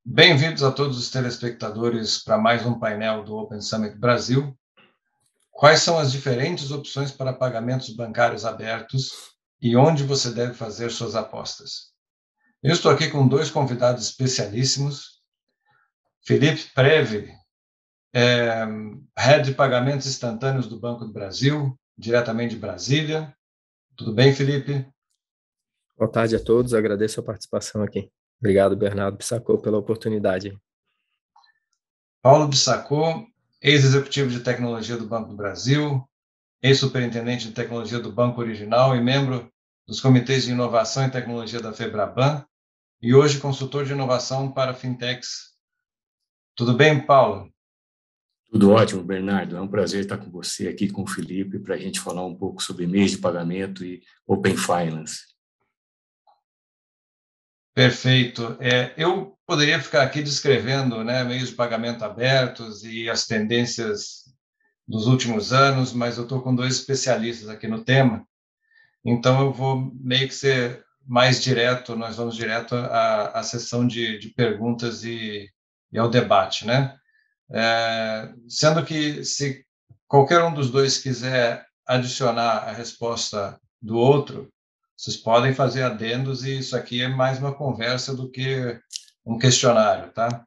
Bem-vindos a todos os telespectadores para mais um painel do Open Summit Brasil. Quais são as diferentes opções para pagamentos bancários abertos e onde você deve fazer suas apostas? Eu estou aqui com dois convidados especialíssimos. Felipe Preve, Head de Pagamentos Instantâneos do Banco do Brasil, diretamente de Brasília. Tudo bem, Felipe? Boa tarde a todos, agradeço a participação aqui. Obrigado, Bernardo Pissacô, pela oportunidade. Paulo Bissacô, ex-executivo de tecnologia do Banco do Brasil, ex-superintendente de tecnologia do Banco Original e membro dos comitês de inovação e tecnologia da Febraban, e hoje consultor de inovação para fintechs. Tudo bem, Paulo? Tudo ótimo, Bernardo. É um prazer estar com você aqui, com o Felipe, para a gente falar um pouco sobre meios de pagamento e Open Finance. Perfeito. Eu poderia ficar aqui descrevendo, meios de pagamento abertos e as tendências dos últimos anos, mas eu estou com dois especialistas aqui no tema, então eu vou meio que ser mais direto, nós vamos direto à sessão de perguntas e ao debate, né? Sendo que se qualquer um dos dois quiser adicionar a resposta do outro, vocês podem fazer adendos e isso aqui é mais uma conversa do que um questionário, tá?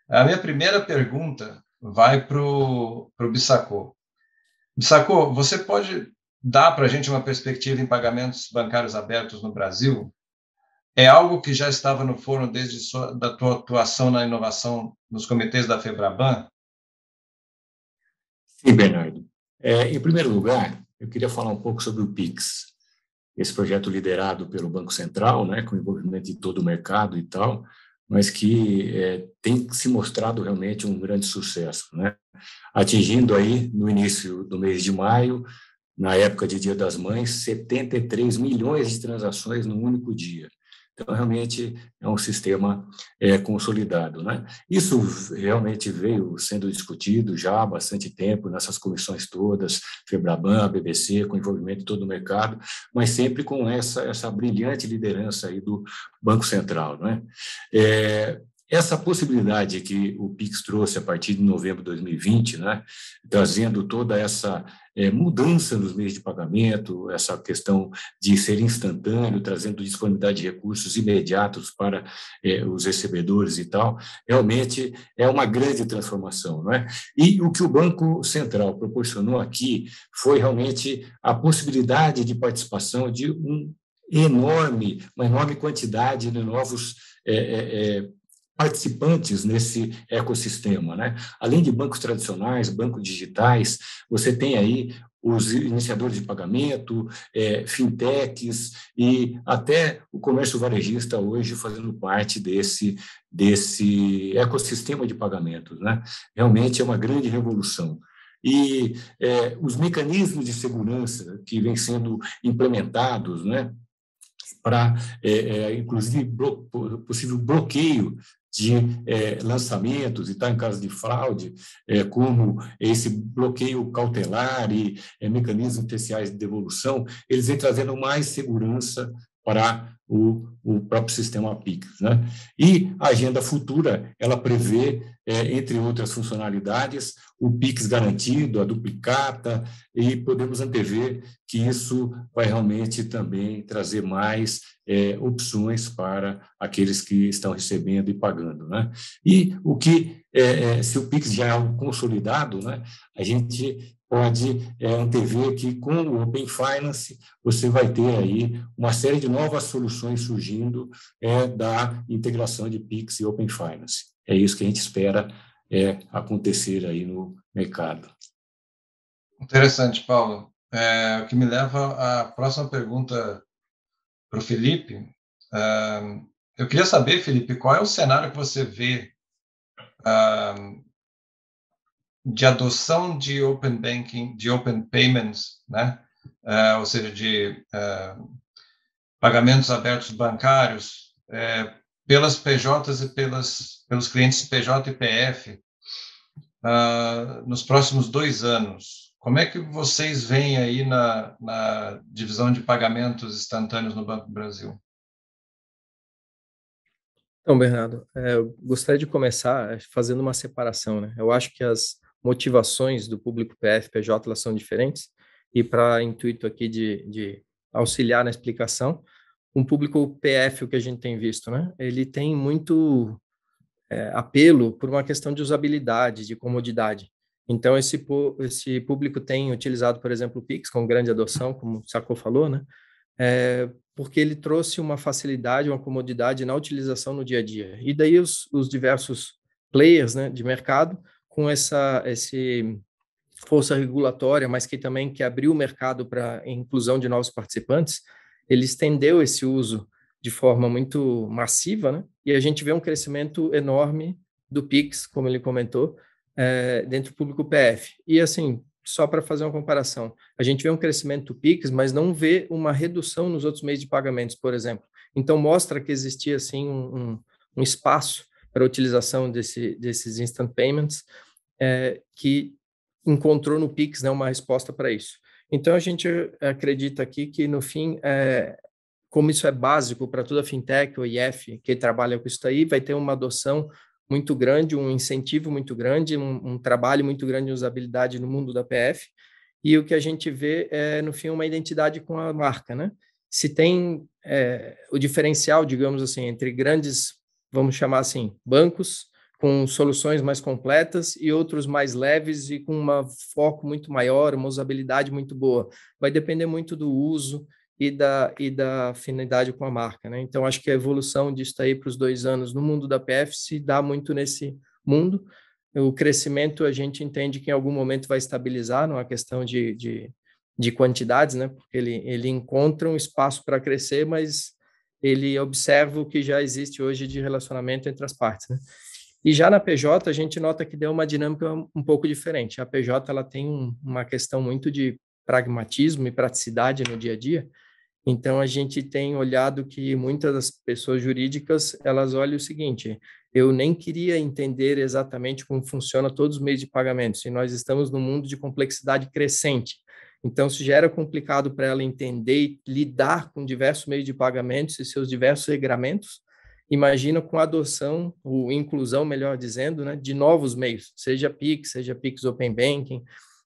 A minha primeira pergunta vai para o Bissacô. Bissacô, você pode dar para a gente uma perspectiva em pagamentos bancários abertos no Brasil? É algo que já estava no forno desde da tua atuação na inovação nos comitês da Febraban? Sim, Bernardo. Em primeiro lugar, eu queria falar um pouco sobre o PIX, esse projeto liderado pelo Banco Central, né, com o envolvimento de todo o mercado e tal, mas que tem se mostrado realmente um grande sucesso, né? Atingindo aí, no início do mês de maio, na época de Dia das Mães, 73 milhões de transações num único dia. Então, realmente, é um sistema consolidado, né? Isso realmente veio sendo discutido já há bastante tempo, nessas comissões todas, Febraban, BBC, com envolvimento de todo o mercado, mas sempre com essa brilhante liderança aí do Banco Central, né? Essa possibilidade que o PIX trouxe a partir de novembro de 2020, né, trazendo toda essa mudança nos meios de pagamento, essa questão de ser instantâneo, trazendo disponibilidade de recursos imediatos para os recebedores e tal, realmente é uma grande transformação, não é? E o que o Banco Central proporcionou aqui foi realmente a possibilidade de participação de uma enorme quantidade de novos participantes nesse ecossistema, né? Além de bancos tradicionais, bancos digitais, você tem aí os iniciadores de pagamento, fintechs e até o comércio varejista hoje fazendo parte desse ecossistema de pagamentos, né? Realmente é uma grande revolução. E os mecanismos de segurança que vêm sendo implementados, né, para, inclusive, possível bloqueio de lançamentos e tal, em caso de fraude, como esse bloqueio cautelar e mecanismos especiais de devolução, eles vêm trazendo mais segurança para o próprio sistema PIX, né? E a agenda futura, ela prevê, entre outras funcionalidades, o PIX garantido, a duplicata, e podemos antever que isso vai realmente também trazer mais opções para aqueles que estão recebendo e pagando, né? E o que, se o PIX já é algo consolidado, né, a gente pode antever que com o Open Finance você vai ter aí uma série de novas soluções surgindo da integração de PIX e Open Finance. É isso que a gente espera acontecer aí no mercado. Interessante, Paulo. O que me leva à próxima pergunta para o Felipe. Eu queria saber, Felipe, qual é o cenário que você vê de adoção de Open Banking, de Open Payments, né? Ou seja, de pagamentos abertos bancários pelas PJs e pelos clientes PJ e PF nos próximos 2 anos. Como é que vocês veem aí na divisão de pagamentos instantâneos no Banco do Brasil? Então, Bernardo, eu gostaria de começar fazendo uma separação, né? Eu acho que as motivações do público PF, PJ, elas são diferentes, e para intuito aqui de auxiliar na explicação, um público PF, o que a gente tem visto, né? Ele tem muito apelo por uma questão de usabilidade, de comodidade. Então, esse público tem utilizado, por exemplo, o Pix com grande adoção, como o Sacco falou, né? Porque ele trouxe uma facilidade, uma comodidade na utilização no dia a dia. E daí os diversos players, né, de mercado, com esse força regulatória, mas que também que abriu o mercado para a inclusão de novos participantes, ele estendeu esse uso de forma muito massiva, né? E a gente vê um crescimento enorme do Pix, como ele comentou, dentro do público PF. E assim, só para fazer uma comparação, a gente vê um crescimento do Pix, mas não vê uma redução nos outros meios de pagamentos, por exemplo. Então, mostra que existia, assim, um espaço para a utilização desses instant payments, que encontrou no Pix, né, uma resposta para isso. Então, a gente acredita aqui que, no fim, como isso é básico para toda fintech ou IF que trabalha com isso aí, vai ter uma adoção muito grande, um incentivo muito grande, um trabalho muito grande de usabilidade no mundo da PF, e o que a gente vê é, no fim, uma identidade com a marca, né? Se tem o diferencial, digamos assim, entre grandes, vamos chamar assim, bancos, com soluções mais completas e outros mais leves e com um foco muito maior, uma usabilidade muito boa. Vai depender muito do uso e da afinidade com a marca, né? Então, acho que a evolução disso aí para os 2 anos no mundo da PF se dá muito nesse mundo. O crescimento, a gente entende que em algum momento vai estabilizar, não é questão de quantidades, né? Porque ele encontra um espaço para crescer, mas ele observa o que já existe hoje de relacionamento entre as partes, né? E já na PJ, a gente nota que deu uma dinâmica um pouco diferente. A PJ ela tem uma questão muito de pragmatismo e praticidade no dia a dia. Então, a gente tem olhado que muitas das pessoas jurídicas, elas olham o seguinte, eu nem queria entender exatamente como funciona todos os meios de pagamento, e nós estamos num mundo de complexidade crescente. Então, se já era complicado para ela entender e lidar com diversos meios de pagamentos e seus diversos regramentos, imagina com a adoção, ou inclusão, melhor dizendo, né, de novos meios, seja Pix Open Banking,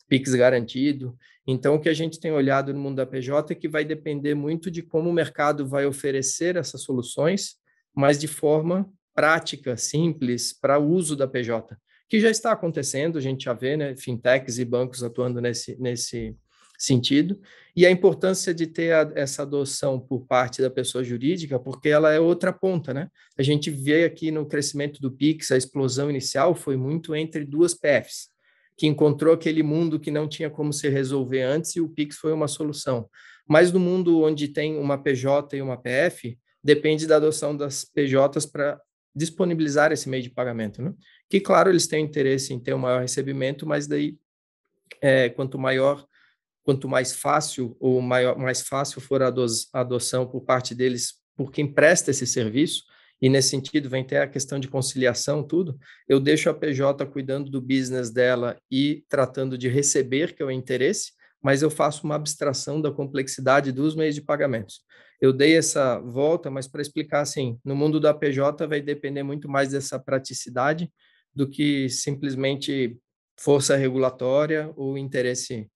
Pix garantido. Então, o que a gente tem olhado no mundo da PJ é que vai depender muito de como o mercado vai oferecer essas soluções, mas de forma prática, simples, para o uso da PJ, que já está acontecendo, a gente já vê, né, fintechs e bancos atuando nesse sentido, e a importância de ter essa adoção por parte da pessoa jurídica, porque ela é outra ponta, né? A gente vê aqui no crescimento do Pix, a explosão inicial foi muito entre duas PFs, que encontrou aquele mundo que não tinha como se resolver antes e o Pix foi uma solução. Mas no mundo onde tem uma PJ e uma PF, depende da adoção das PJs para disponibilizar esse meio de pagamento, né? Que, claro, eles têm interesse em ter um maior recebimento, mas daí, quanto mais fácil ou mais fácil for a adoção por parte deles, por quem presta esse serviço, e nesse sentido vem até a questão de conciliação, tudo, eu deixo a PJ cuidando do business dela e tratando de receber, que é o interesse, mas eu faço uma abstração da complexidade dos meios de pagamentos. Eu dei essa volta, mas para explicar assim, no mundo da PJ vai depender muito mais dessa praticidade do que simplesmente força regulatória ou interesse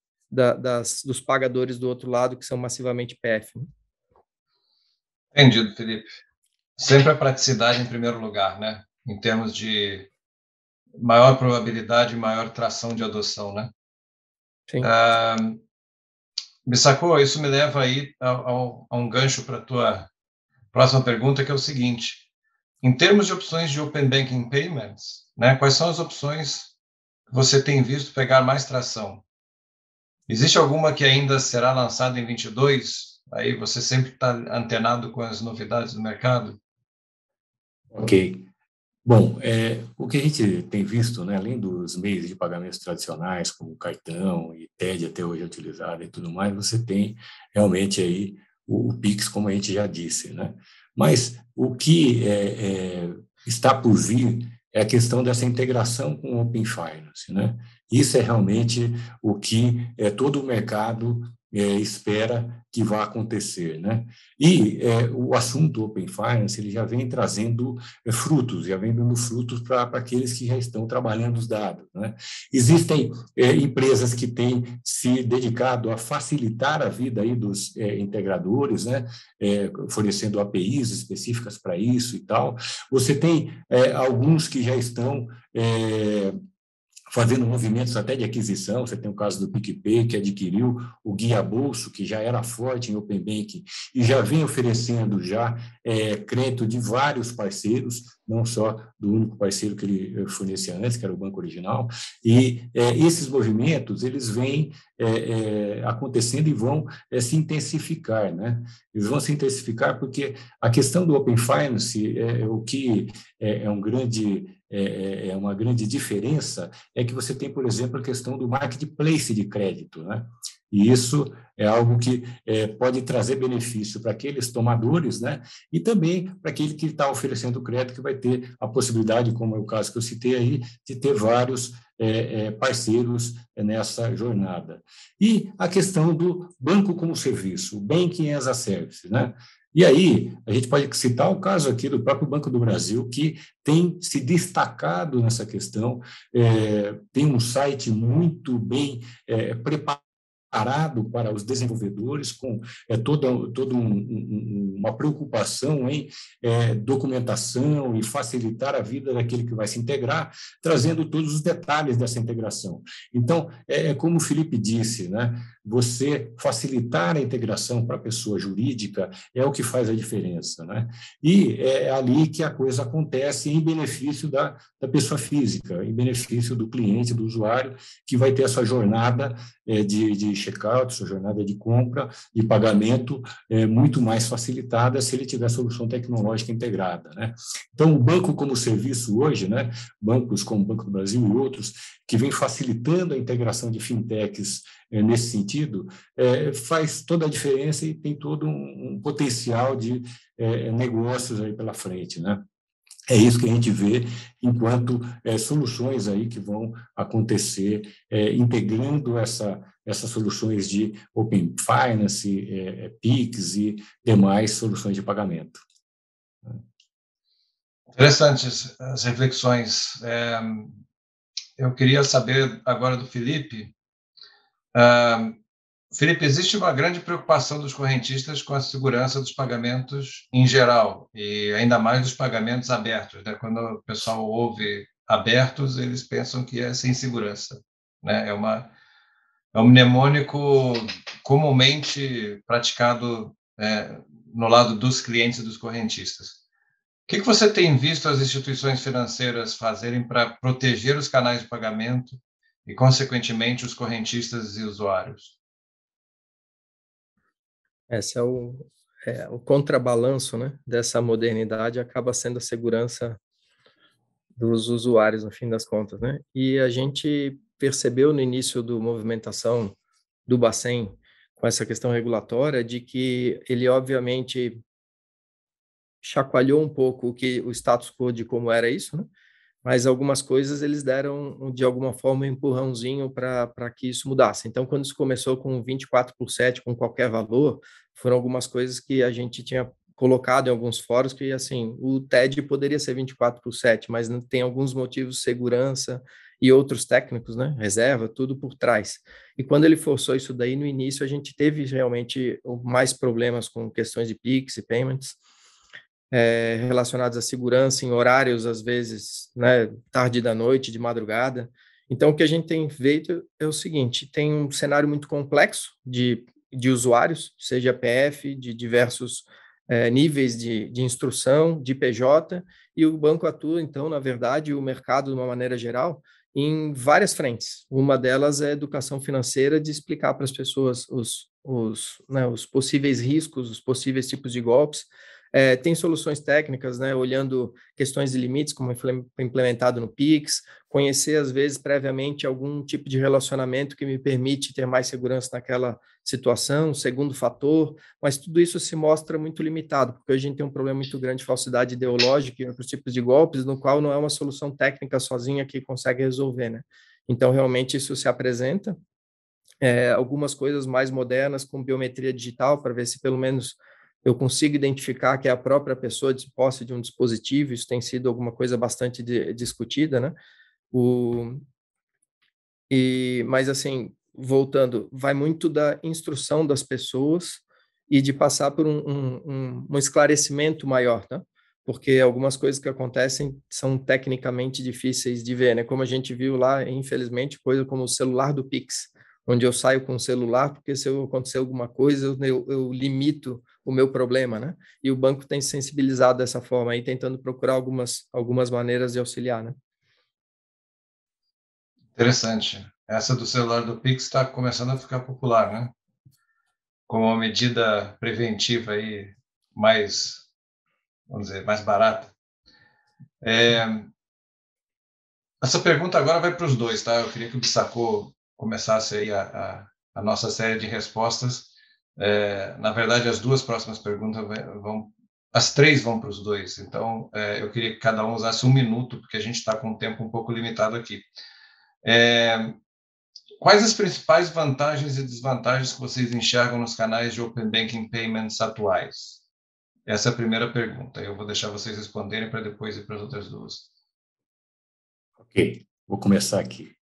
dos pagadores do outro lado, que são massivamente PF. Né? Entendido, Felipe. Sempre a praticidade em primeiro lugar, né? Em termos de maior probabilidade e maior tração de adoção, né? Sim. Me sacou? Isso me leva aí a um gancho para a tua próxima pergunta, que é o seguinte. Em termos de opções de Open Banking Payments, né, quais são as opções que você tem visto pegar mais tração? Existe alguma que ainda será lançada em 22? Aí você sempre está antenado com as novidades do mercado? Ok. Bom, o que a gente tem visto, né, além dos meios de pagamentos tradicionais, como cartão e TED até hoje utilizado e tudo mais, você tem realmente aí o Pix, como a gente já disse, né? Mas o que está por vir é a questão dessa integração com o Open Finance, né? Isso é realmente o que todo o mercado espera que vá acontecer, né? E o assunto Open Finance ele já vem trazendo frutos, já vem dando frutos para aqueles que já estão trabalhando os dados, né? Existem empresas que têm se dedicado a facilitar a vida aí dos integradores, né? Fornecendo APIs específicas para isso e tal. Você tem alguns que já estão fazendo movimentos até de aquisição. Você tem o caso do PicPay, que adquiriu o Guia Bolso, que já era forte em Open Banking, e já vem oferecendo já crédito de vários parceiros, não só do único parceiro que ele fornecia antes, que era o Banco Original. E esses movimentos, eles vêm acontecendo e vão se intensificar, né? Eles vão se intensificar porque a questão do Open Finance, o que é uma grande diferença é que você tem, por exemplo, a questão do marketplace de crédito, né? E isso é algo que pode trazer benefício para aqueles tomadores, né? E também para aquele que está oferecendo crédito, que vai ter a possibilidade, como é o caso que eu citei aí, de ter vários parceiros nessa jornada. E a questão do banco como serviço, o Banking as a Service, né? E aí, a gente pode citar o caso aqui do próprio Banco do Brasil, que tem se destacado nessa questão, tem um site muito bem preparado para os desenvolvedores, com toda uma preocupação em documentação e facilitar a vida daquele que vai se integrar, trazendo todos os detalhes dessa integração. Então, como o Felipe disse, né, você facilitar a integração para a pessoa jurídica é o que faz a diferença, né? E é ali que a coisa acontece em benefício da pessoa física, em benefício do cliente, do usuário, que vai ter essa jornada de check-out, sua jornada de compra e pagamento muito mais facilitada se ele tiver solução tecnológica integrada, né? Então, o banco como serviço hoje, né, bancos como o Banco do Brasil e outros, que vem facilitando a integração de fintechs nesse sentido, faz toda a diferença e tem todo um potencial de negócios aí pela frente, né? É isso que a gente vê enquanto soluções aí que vão acontecer, integrando essas soluções de Open Finance, PIX e demais soluções de pagamento. Interessantes as reflexões. Eu queria saber agora do Felipe. Felipe, existe uma grande preocupação dos correntistas com a segurança dos pagamentos em geral, e ainda mais dos pagamentos abertos, né? Quando o pessoal ouve abertos, eles pensam que é sem segurança, né? É um mnemônico comumente praticado no lado dos clientes e dos correntistas. O que você tem visto as instituições financeiras fazerem para proteger os canais de pagamento e, consequentemente, os correntistas e usuários? Esse é o contrabalanço, né, dessa modernidade, acaba sendo a segurança dos usuários, no fim das contas, né? E a gente percebeu no início do movimentação do Bacen com essa questão regulatória de que ele, obviamente, chacoalhou um pouco o status quo de como era isso, né? Mas algumas coisas eles deram, de alguma forma, um empurrãozinho para que isso mudasse. Então, quando isso começou com 24/7, com qualquer valor, foram algumas coisas que a gente tinha colocado em alguns fóruns que, assim, o TED poderia ser 24/7, mas não tem alguns motivos de segurança e outros técnicos, né? Reserva, tudo por trás. E quando ele forçou isso daí, no início, a gente teve realmente mais problemas com questões de PIX e payments, relacionados à segurança em horários, às vezes, né, tarde da noite, de madrugada. Então, o que a gente tem feito é o seguinte, tem um cenário muito complexo de usuários, seja PF, de diversos níveis de instrução, de PJ, e o banco atua, então, na verdade, o mercado, de uma maneira geral, em várias frentes. Uma delas é a educação financeira, de explicar para as pessoas os possíveis riscos, os possíveis tipos de golpes. Tem soluções técnicas, né, olhando questões de limites, como foi implementado no Pix, conhecer, às vezes, previamente algum tipo de relacionamento que me permite ter mais segurança naquela situação, segundo fator, mas tudo isso se mostra muito limitado, porque hoje a gente tem um problema muito grande de falsidade ideológica e outros tipos de golpes, no qual não é uma solução técnica sozinha que consegue resolver, né? Então, realmente, isso se apresenta. algumas coisas mais modernas com biometria digital, para ver se pelo menos eu consigo identificar que é a própria pessoa de posse de um dispositivo. Isso tem sido alguma coisa bastante discutida, né? Mas assim, voltando, vai muito da instrução das pessoas e de passar por um esclarecimento maior, tá? Porque algumas coisas que acontecem são tecnicamente difíceis de ver, né? Como a gente viu lá, infelizmente, coisa como o celular do Pix, onde eu saio com o celular, porque se acontecer alguma coisa, eu limito o meu problema, né? E o banco tem se sensibilizado dessa forma aí, tentando procurar algumas maneiras de auxiliar, né? Interessante. Essa do celular do Pix está começando a ficar popular, né? Como uma medida preventiva aí mais, vamos dizer, mais barata. Essa pergunta agora vai para os dois, tá? Eu queria que o Bissacô começasse aí a nossa série de respostas. Na verdade, as duas próximas perguntas as três vão para os dois. Então, eu queria que cada um usasse 1 minuto, porque a gente está com um tempo um pouco limitado aqui. Quais as principais vantagens e desvantagens que vocês enxergam nos canais de Open Banking Payments atuais? Essa é a primeira pergunta. Eu vou deixar vocês responderem para depois ir para as outras duas. Ok, vou começar aqui.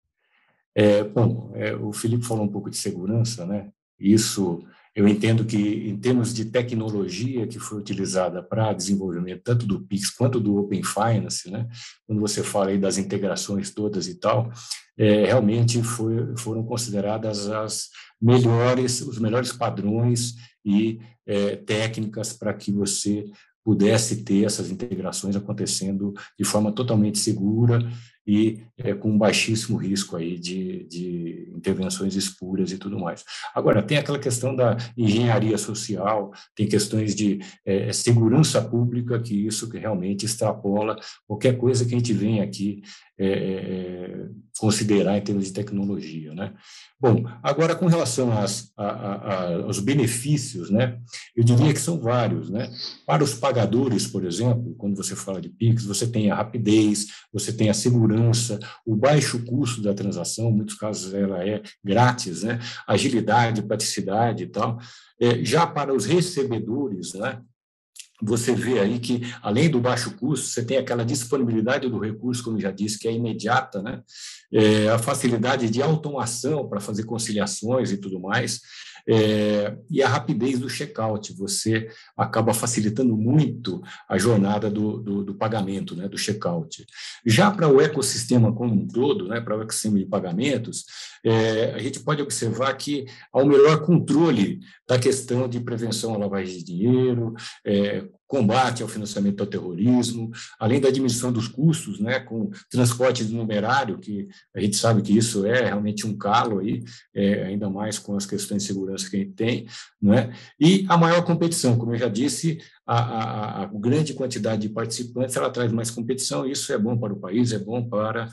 O Felipe falou um pouco de segurança, né? Isso eu entendo que, em termos de tecnologia que foi utilizada para desenvolvimento tanto do Pix quanto do Open Finance, né? Quando você fala aí das integrações todas e tal, realmente foram consideradas os melhores padrões e técnicas para que você pudesse ter essas integrações acontecendo de forma totalmente segura e com baixíssimo risco aí de intervenções espúrias e tudo mais. Agora, tem aquela questão da engenharia social, tem questões de segurança pública, que isso que realmente extrapola qualquer coisa que a gente venha aqui considerar em termos de tecnologia, né? Bom, agora com relação aos benefícios, né? Eu diria que são vários, né? Para os pagadores, por exemplo, quando você fala de Pix, você tem a rapidez, você tem a segurança, o baixo custo da transação, em muitos casos ela é grátis, né? Agilidade, praticidade e tal. Já para os recebedores, né? Você vê aí que, além do baixo custo, você tem aquela disponibilidade do recurso, como eu já disse, que é imediata, né? A facilidade de automação para fazer conciliações e tudo mais, e a rapidez do check-out. Você acaba facilitando muito a jornada do pagamento, né? Do check-out. Já para o ecossistema como um todo, né? Para o ecossistema de pagamentos, a gente pode observar que há um melhor controle da questão de prevenção à lavagem de dinheiro, combate ao financiamento ao terrorismo, além da diminuição dos custos, né, com transporte de numerário, que a gente sabe que isso é realmente um calo aí, ainda mais com as questões de segurança que a gente tem, não é? E a maior competição, como eu já disse, a grande quantidade de participantes, ela traz mais competição, e isso é bom para o país, é bom para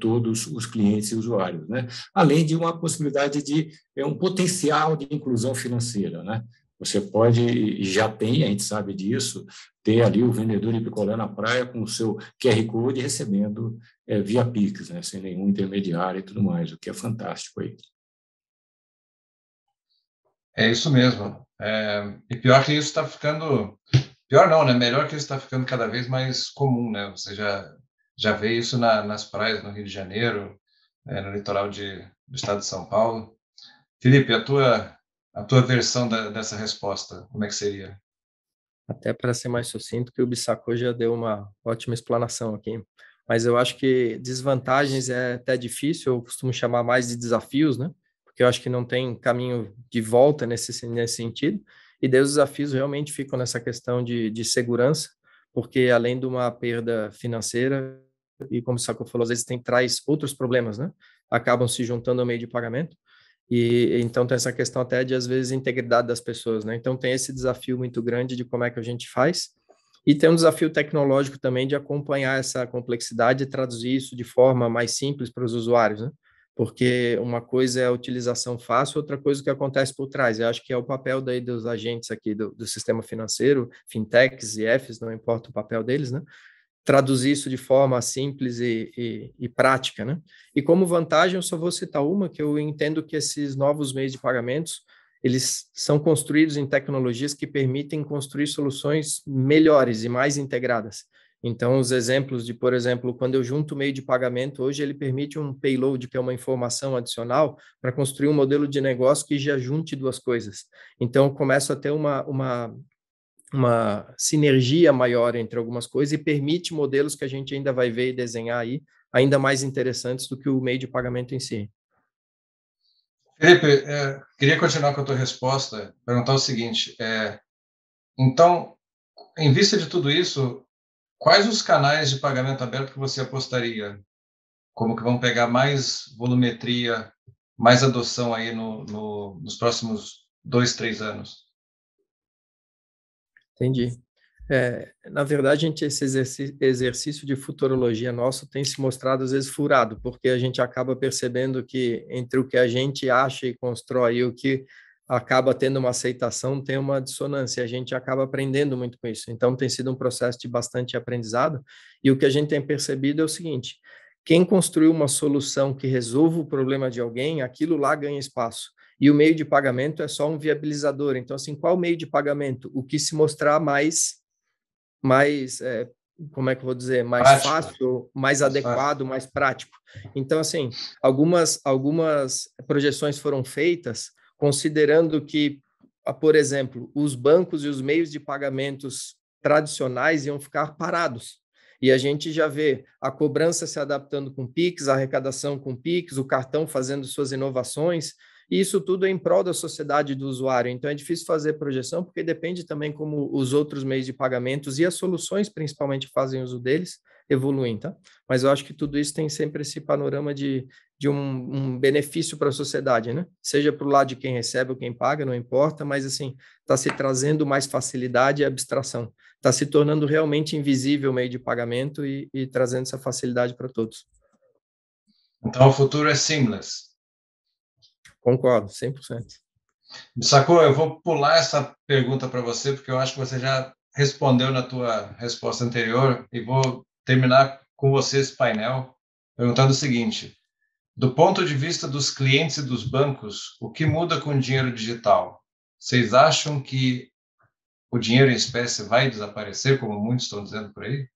todos os clientes e usuários, né? Além de uma possibilidade de um potencial de inclusão financeira, né? Você pode, e já tem, a gente sabe disso, ter ali o vendedor de picolé na praia com o seu QR Code recebendo via Pix, né, sem nenhum intermediário e tudo mais, o que é fantástico aí. É isso mesmo. E pior que isso está ficando... Pior não, né? Melhor que isso está ficando cada vez mais comum, né? Você já vê isso nas praias no Rio de Janeiro, no litoral do estado de São Paulo. Felipe, a tua versão dessa resposta, como é que seria? Até para ser mais sucinto, que o Bissacô já deu uma ótima explanação aqui. Mas eu acho que desvantagens é até difícil, eu costumo chamar mais de desafios, né? Porque eu acho que não tem caminho de volta nesse sentido. E daí os desafios realmente ficam nessa questão de segurança, porque além de uma perda financeira, e como o Bissacô falou, às vezes traz outros problemas, né? Acabam se juntando ao meio de pagamento. E então tem essa questão até de, às vezes, integridade das pessoas, né? Então tem esse desafio muito grande de como é que a gente faz. E tem um desafio tecnológico também de acompanhar essa complexidade e traduzir isso de forma mais simples para os usuários, né? Porque uma coisa é a utilização fácil, outra coisa é o que acontece por trás. Eu acho que é o papel daí dos agentes aqui do sistema financeiro, fintechs e IFs, não importa o papel deles, né? traduzir isso de forma simples e prática, né? E como vantagem, eu só vou citar uma, que eu entendo que esses novos meios de pagamentos, eles são construídos em tecnologias que permitem construir soluções melhores e mais integradas. Então, os exemplos de, por exemplo, quando eu junto o meio de pagamento, hoje ele permite um payload, que é uma informação adicional, para construir um modelo de negócio que já junte duas coisas. Então, eu começo a ter uma sinergia maior entre algumas coisas e permite modelos que a gente ainda vai ver e desenhar aí, ainda mais interessantes do que o meio de pagamento em si. Felipe, queria continuar com a tua resposta, perguntar o seguinte, então, em vista de tudo isso, quais os canais de pagamento aberto que você apostaria? Como que vão pegar mais volumetria, mais adoção aí nos próximos 2, 3 anos? Entendi. Na verdade, esse exercício de futurologia nosso tem se mostrado às vezes furado, porque a gente acaba percebendo que entre o que a gente acha e constrói e o que acaba tendo uma aceitação, tem uma dissonância, a gente acaba aprendendo muito com isso. Então, tem sido um processo de bastante aprendizado, e o que a gente tem percebido é o seguinte: quem construiu uma solução que resolva o problema de alguém, aquilo lá ganha espaço. E o meio de pagamento é só um viabilizador. Então, assim, qual meio de pagamento? O que se mostrar mais, como é que eu vou dizer, mais Prático. fácil, mais adequado, mais prático. Então, assim, algumas projeções foram feitas considerando que, por exemplo, os bancos e os meios de pagamentos tradicionais iam ficar parados. E a gente já vê a cobrança se adaptando com Pix, a arrecadação com Pix, o cartão fazendo suas inovações, e isso tudo é em prol da sociedade do usuário. Então, é difícil fazer projeção, porque depende também como os outros meios de pagamentos e as soluções, principalmente, fazem uso deles, evoluem, tá? Mas eu acho que tudo isso tem sempre esse panorama de um benefício para a sociedade, né? Seja para o lado de quem recebe ou quem paga, não importa, mas, assim, está se trazendo mais facilidade e abstração. Está se tornando realmente invisível o meio de pagamento e trazendo essa facilidade para todos. Então, o futuro é seamless. Concordo, 100%. Sacou? Eu vou pular essa pergunta para você, porque eu acho que você já respondeu na tua resposta anterior, e vou terminar com você esse painel perguntando o seguinte: do ponto de vista dos clientes e dos bancos, o que muda com o dinheiro digital? Vocês acham que o dinheiro em espécie vai desaparecer, como muitos estão dizendo por aí?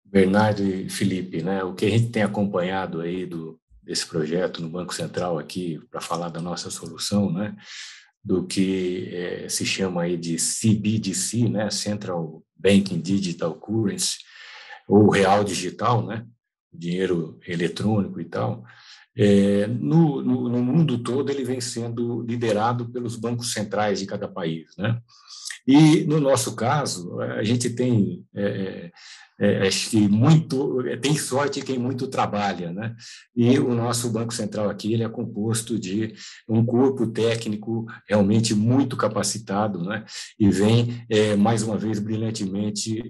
Bernardo e Felipe, né? O que a gente tem acompanhado aí desse projeto no Banco Central aqui para falar da nossa solução, né? Do que se chama aí de CBDC, né? Central Banking Digital Currency, ou real digital, né? Dinheiro eletrônico e tal. No mundo todo ele vem sendo liderado pelos bancos centrais de cada país, né? E no nosso caso a gente tem acho que tem sorte quem muito trabalha, né? E o nosso Banco Central aqui ele é composto de um corpo técnico realmente muito capacitado, né? E vem mais uma vez brilhantemente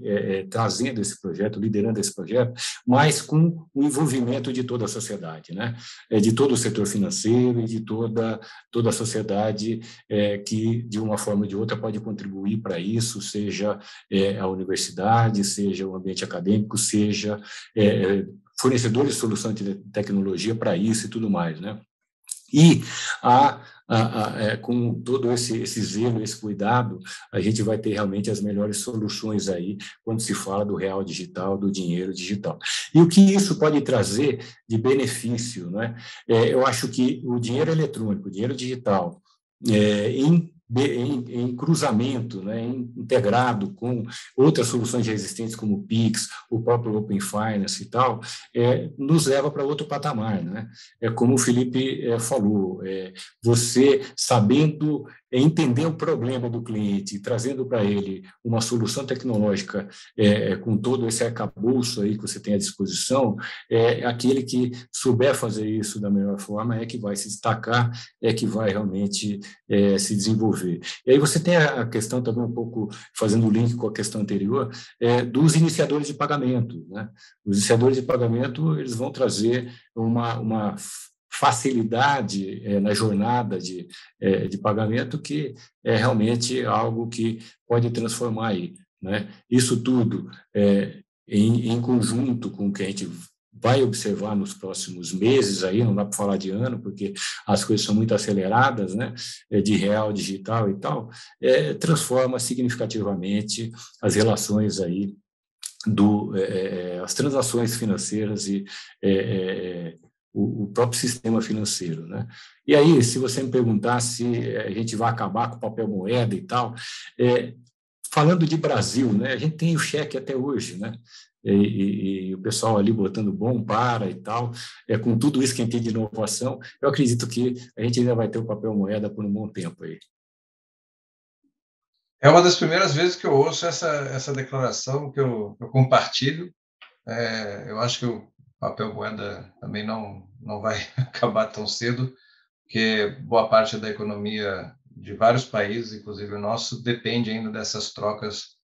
trazendo esse projeto, liderando esse projeto, mas com o envolvimento de toda a sociedade, né? De todo o setor financeiro e de toda a sociedade que de uma forma ou de outra pode contribuir para isso, seja a universidade, seja o ambiente acadêmico, seja fornecedores de solução de tecnologia para isso e tudo mais, né? E com todo esse zelo, esse cuidado, a gente vai ter realmente as melhores soluções aí quando se fala do real digital, do dinheiro digital. E o que isso pode trazer de benefício, né? Eu acho que o dinheiro eletrônico, o dinheiro digital, em cruzamento, né, integrado com outras soluções já existentes como o Pix, o próprio Open Finance e tal, nos leva para outro patamar, né? Como o Felipe falou, você sabendo entender o problema do cliente e trazendo para ele uma solução tecnológica com todo esse arcabouço aí que você tem à disposição, aquele que souber fazer isso da melhor forma é que vai se destacar, é que vai realmente se desenvolver. E aí você tem a questão também um pouco, fazendo o link com a questão anterior, dos iniciadores de pagamento, né? Os iniciadores de pagamento eles vão trazer uma facilidade na jornada de pagamento que é realmente algo que pode transformar aí né? Isso tudo em conjunto com o que a gente vai observar nos próximos meses, aí não dá para falar de ano, porque as coisas são muito aceleradas, né? De real, digital e tal, transforma significativamente as relações aí as transações financeiras e o próprio sistema financeiro, né? E aí, se você me perguntar se a gente vai acabar com o papel moeda e tal, falando de Brasil, né? A gente tem o cheque até hoje, né? E o pessoal ali botando bom para e tal, com tudo isso que a gente tem de inovação, eu acredito que a gente ainda vai ter o papel moeda por um bom tempo aí. É uma das primeiras vezes que eu ouço essa declaração, que eu compartilho. Eu acho que o papel moeda também não vai acabar tão cedo, porque boa parte da economia de vários países, inclusive o nosso, depende ainda dessas trocas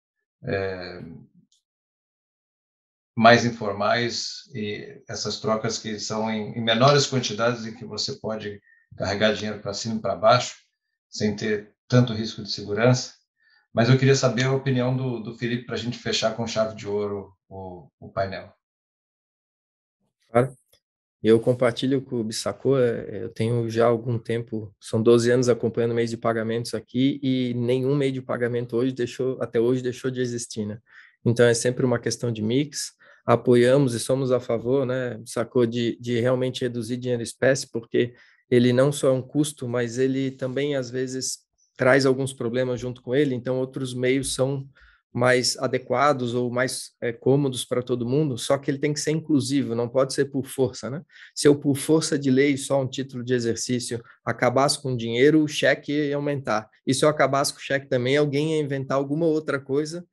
mais informais, e essas trocas que são em menores quantidades e que você pode carregar dinheiro para cima e para baixo, sem ter tanto risco de segurança. Mas eu queria saber a opinião do Felipe para a gente fechar com chave de ouro o painel. Claro. Eu compartilho com o Bissacô, eu tenho já algum tempo, são 12 anos acompanhando meio de pagamentos aqui, e nenhum meio de pagamento até hoje deixou de existir, né? Então é sempre uma questão de mix, apoiamos e somos a favor, né, Bissacô, de realmente reduzir dinheiro em espécie, porque ele não só é um custo, mas ele também às vezes traz alguns problemas junto com ele, então outros meios são mais adequados ou mais cômodos para todo mundo, só que ele tem que ser inclusivo, não pode ser por força, né? Se eu, por força de lei, só um título de exercício, acabasse com o dinheiro, o cheque ia aumentar. E se eu acabasse com o cheque também, alguém ia inventar alguma outra coisa,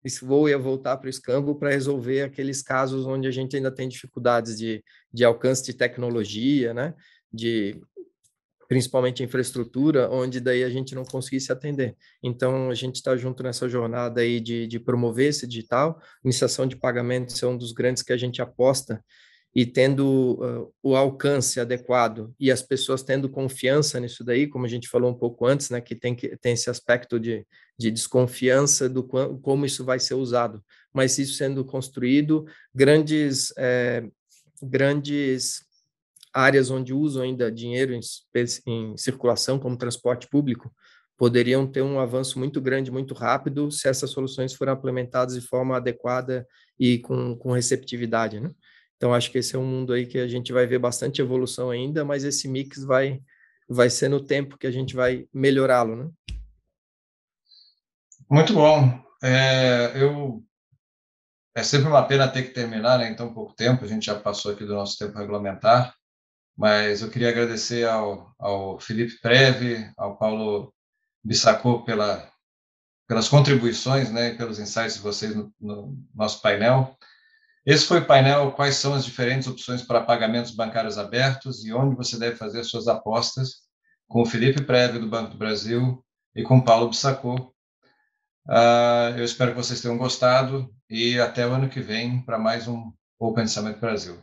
ia voltar para o escambo para resolver aqueles casos onde a gente ainda tem dificuldades de alcance de tecnologia, né? Principalmente infraestrutura, onde daí a gente não conseguisse atender. Então, a gente está junto nessa jornada aí de promover esse digital. Iniciação de pagamentos é um dos grandes que a gente aposta, e tendo o alcance adequado e as pessoas tendo confiança nisso daí, como a gente falou um pouco antes, né, que tem esse aspecto de desconfiança do como isso vai ser usado. Mas isso sendo construído, grandes áreas onde usam ainda dinheiro em circulação, como transporte público, poderiam ter um avanço muito grande, muito rápido, se essas soluções forem implementadas de forma adequada e com receptividade, né? Então, acho que esse é um mundo aí que a gente vai ver bastante evolução ainda, mas esse mix vai ser no tempo que a gente vai melhorá-lo, né? Muito bom. É sempre uma pena ter que terminar, né, em tão pouco tempo, a gente já passou aqui do nosso tempo regulamentar, mas eu queria agradecer ao Felipe Preve, ao Paulo Bissacô pelas contribuições, né, e pelos insights de vocês no nosso painel. Esse foi o painel Quais são as diferentes opções para pagamentos bancários abertos e onde você deve fazer as suas apostas, com o Felipe Preve, do Banco do Brasil, e com o Paulo Bissacô. Eu espero que vocês tenham gostado e até o ano que vem para mais um Open Summit Brasil.